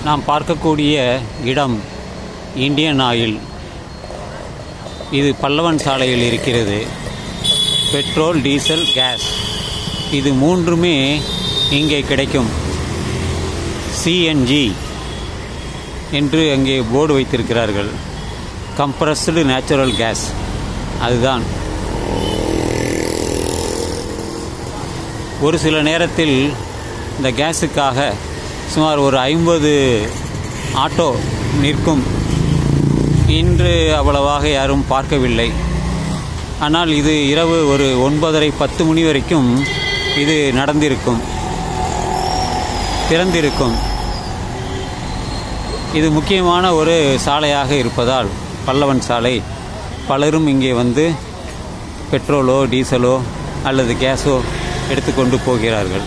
நாம் பார்க்கக்கூடிய இடம் இந்தியன் ஆயில். இது பல்லவன் சாலையில் இருக்கிறது. பெட்ரோல், டீசல், கேஸ் இது மூன்றுமே இங்கே கிடைக்கும். சிஎன்ஜி என்று அங்கே போர்டு வைத்திருக்கிறார்கள். கம்ப்ரஸ்டு நேச்சுரல் கேஸ் அதுதான். ஒரு சில நேரத்தில் இந்த கேஸுக்காக சுமார் ஒரு 50 ஆட்டோ நிற்கும். இன்று அவ்வளவாக யாரும் பார்க்கவில்லை. ஆனால் இது இரவு ஒரு 9:30-10 மணி வரைக்கும் இது நடந்திருக்கும், திறந்திருக்கும். இது முக்கியமான ஒரு சாலையாக இருப்பதால், பல்லவன் சாலை, பலரும் இங்கே வந்து பெட்ரோலோ டீசலோ அல்லது கேஸோ எடுத்துக்கொண்டு போகிறார்கள்.